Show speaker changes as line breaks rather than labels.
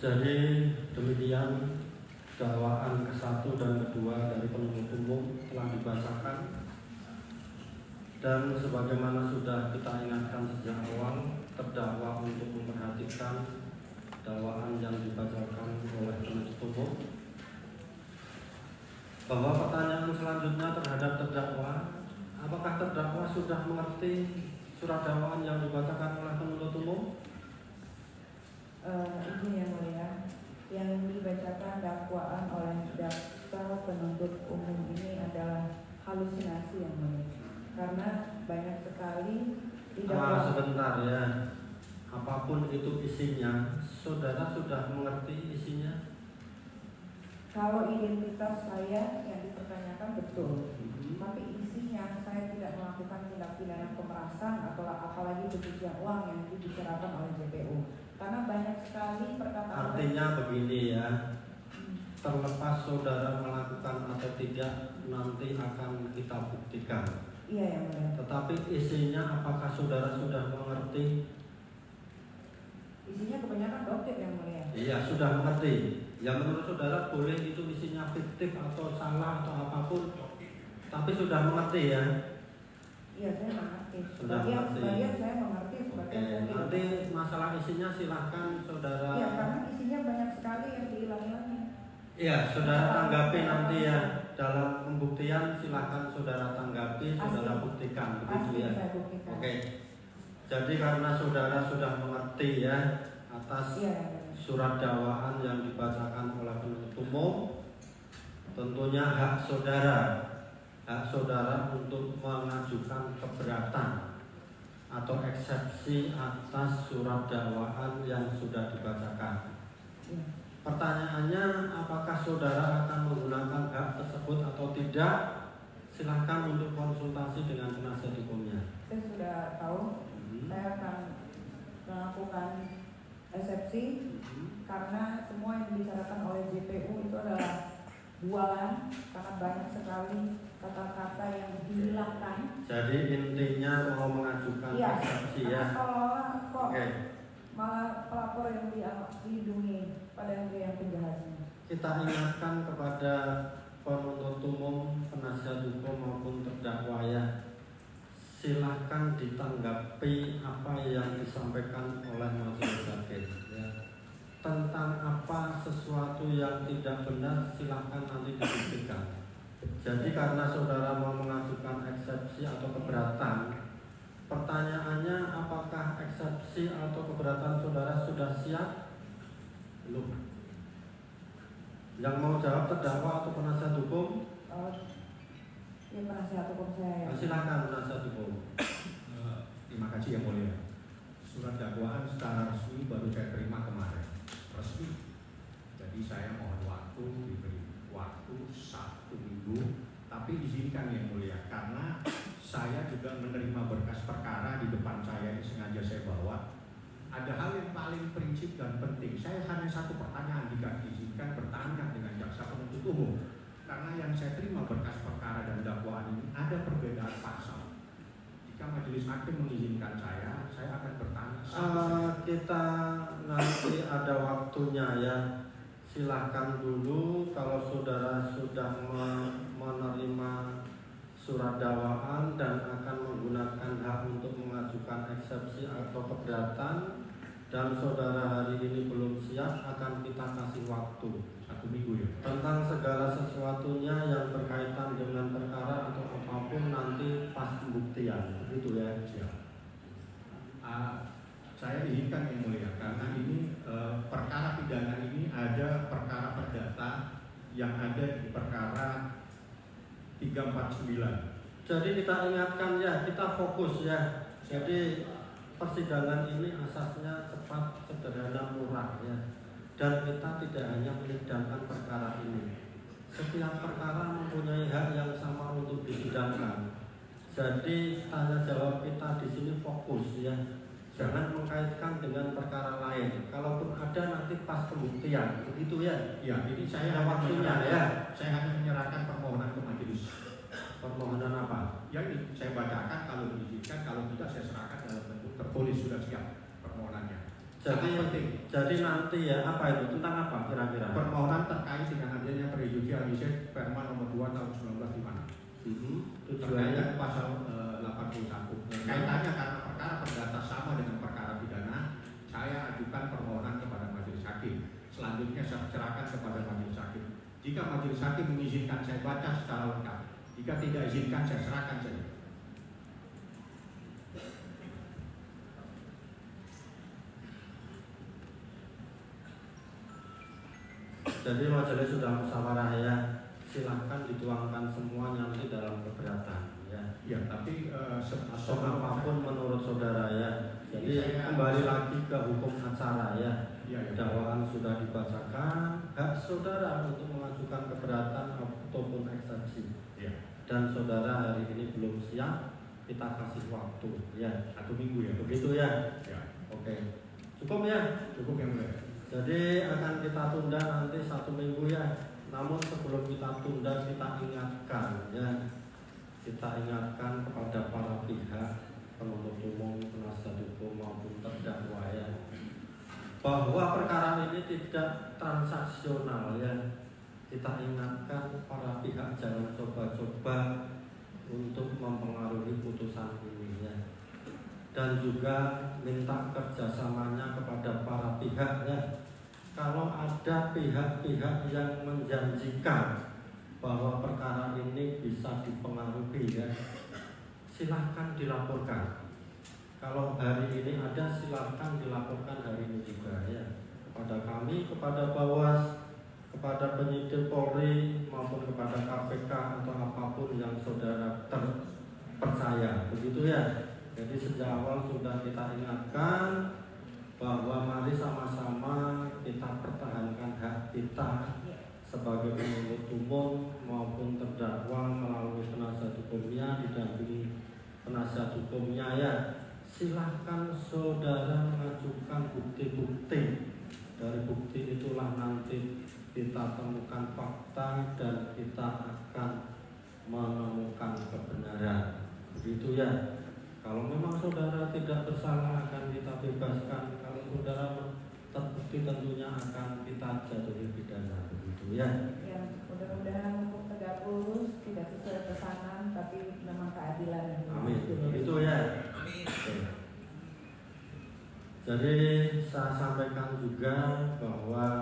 Jadi demikian dakwaan ke-1 dan ke-2 dari penuntut umum telah dibacakan, dan sebagaimana sudah kita ingatkan sejak awal, terdakwa untuk memperhatikan dakwaan yang dibacakan oleh penuntut umum, bahwa pertanyaan selanjutnya terhadap terdakwa, apakah terdakwa sudah mengerti surat dakwaan yang dibacakan oleh penuntut umum?
Ini yang mulia, yang dibacakan dakwaan oleh jaksa penuntut umum ini adalah halusinasi yang mulia, karena banyak sekali di dakwaan.
Sebentar ya, apapun itu isinya, saudara sudah mengerti isinya?
Kalau identitas saya yang dipertanyakan betul, tapi isinya saya tidak melakukan tindak pidana pemerasan atau apalagi pencucian uang yang dibicarakan oleh JPU. Karena banyak sekali perkataan.
Artinya begini ya, terlepas saudara melakukan atau tidak, nanti akan kita buktikan.
Iya yang mulia.
Tetapi isinya apakah saudara sudah mengerti?
Isinya kebanyakan doktrin yang mulia.
Iya, sudah mengerti. Yang menurut saudara boleh itu isinya fiktif atau salah atau apapun, tapi sudah mengerti ya?
Iya, saya mengerti.
Sebagian
saya mengerti, sebagian saya tidak.
Nanti masalah isinya silahkan saudara.
Iya, karena isinya banyak sekali yang dihilang-hilangnya.
Iya, saudara tanggapi nanti ya, dalam pembuktian silahkan saudara tanggapi, saudara buktikan, begitu ya.
Saya buktikan.
Oke. Jadi karena saudara sudah mengerti ya atas surat dakwaan yang dibacakan oleh penuntut umum, tentunya hak saudara untuk mengajukan keberatan atau eksepsi atas surat dakwaan yang sudah dibacakan. Pertanyaannya, apakah saudara akan menggunakan hak tersebut atau tidak? Silahkan untuk konsultasi dengan penasihat hukumnya.
Saya sudah tahu, saya akan melakukan eksepsi karena semua yang dibicarakan oleh JPU itu adalah bualan, karena banyak sekali kata-kata yang dihilangkan.
Jadi intinya mau mengajukan eksepsi ya.
Seolah-olah kok malah pelapor yang dilindungi pada yang penjahatnya.
Kita ingatkan kepada penuntut umum, penasihat hukum maupun terdakwa ya, silahkan ditanggapi apa yang disampaikan oleh majelis hakim ya. Tentang apa sesuatu yang tidak benar silahkan nanti dibuktikan. Jadi karena saudara mau mengajukan eksepsi atau keberatan, pertanyaannya apakah eksepsi atau keberatan saudara sudah siap? Belum. Yang mau jawab terdakwa atau penasihat hukum?
Ya, penasihat hukum saya.
Silakan penasihat hukum.
Terima kasih yang mulia. Surat dakwaan secara resmi baru saya terima kemarin, resmi. Jadi saya mohon waktu, diberi waktu 1 minggu. Tapi izinkan yang mulia, karena saya juga menerima berkas perkara di depan saya, ini sengaja saya bawa. Ada hal yang paling prinsip dan penting. Saya hanya satu pertanyaan jika diizinkan bertanya dengan jaksa penuntut umum. Karena yang saya terima berkas perkara dan dakwaan ini ada perbedaan pasal. Jika majelis hakim mengizinkan saya akan bertanya.
Kita nanti ada waktunya ya. Silahkan dulu kalau saudara sudah menerima surat dakwaan dan akan menggunakan hak untuk mengajukan eksepsi atau keberatan, dan saudara hari ini belum siap, akan kita kasih waktu
1 minggu ya.
tentang segala sesuatunya yang berkaitan dengan perkara atau apapun nanti pas pembuktian, gitu ya.
Siap. Saya izinkan yang mulia, karena ini perkara pidana ini ada perkara perdata yang ada di perkara 349.
Jadi kita ingatkan ya, kita fokus ya. Jadi persidangan ini asasnya cepat, sederhana, murah ya. Dan kita tidak hanya menyidangkan perkara ini. Setiap perkara mempunyai hak yang sama untuk disidangkan. Jadi tanya jawab kita di sini fokus ya. Jangan mengkaitkan dengan perkara lain. Kalaupun ada nanti pas pembuktian, begitu ya.
Ya, ini saya
Ada waktunya ya.
Saya hanya menyerahkan permohonan ke majelis.
Permohonan apa?
Ya ini saya bacakan, kalau diizinkan, kalau tidak saya serahkan dalam bentuk tertulis, sudah siap permohonannya. Sangat penting.
Jadi nanti ya apa itu tentang apa kira-kira?
Permohonan terkait dengan adanya prejudicial Perma nomor 2 tahun 1956. Terkait pasal 81. Kaitannya karena perkara perdata sama dengan perkara pidana, saya ajukan permohonan kepada majelis hakim. Selanjutnya saya serahkan kepada majelis hakim. Jika majelis hakim mengizinkan, saya baca secara lengkap. Jika tidak izinkan, saya serahkan saja.
Jadi majelis sudah musyawarah ya, silahkan dituangkan semuanya nanti dalam keberatan ya.
Ya, tapi
Atau apapun menurut saudara ya. Jadi kembali lagi ke hukum acara ya. Dakwaan sudah dibacakan, hak saudara untuk mengajukan keberatan ataupun eksepsi.
Ya.
Dan saudara hari ini belum siap, kita kasih waktu ya.
1 minggu ya.
Begitu ya.
Ya.
Oke. Cukup ya.
Cukup yang mulia.
Jadi akan kita tunda nanti 1 minggu ya. Namun sebelum kita tunda kita ingatkan ya. Kita ingatkan kepada para pihak penuntut umum, penasihat hukum maupun terdakwa ya, bahwa perkara ini tidak transaksional ya. Kita ingatkan para pihak jangan coba-coba untuk mempengaruhi putusan ini ya. Dan juga minta kerjasamanya kepada para pihak ya. Kalau ada pihak-pihak yang menjanjikan bahwa perkara ini bisa dipengaruhi ya, silahkan dilaporkan. Kalau hari ini ada, silahkan dilaporkan hari ini juga ya, kepada kami, kepada Bawas, kepada penyidik Polri maupun kepada KPK atau apapun yang saudara terpercaya, begitu ya. Jadi sejak awal sudah kita ingatkan bahwa mari sama-sama kita pertahankan hak kita sebagai penuntut umum maupun terdakwa melalui penasihat hukumnya, didampingi penasihat hukumnya ya. Silahkan saudara mengajukan bukti-bukti. Dari bukti itulah nanti kita temukan fakta dan kita akan menemukan kebenaran. Begitu ya. Kalau memang saudara tidak bersalah akan kita bebaskan. Kalau saudara terbukti tentunya akan kita jatuhi pidana. Begitu ya.
Ya, mudah-mudahan hukum tegak lurus, tidak sesuai pesanan, tapi memang keadilan.
Amin. Begitu ya.
Amin.
Jadi saya sampaikan juga bahwa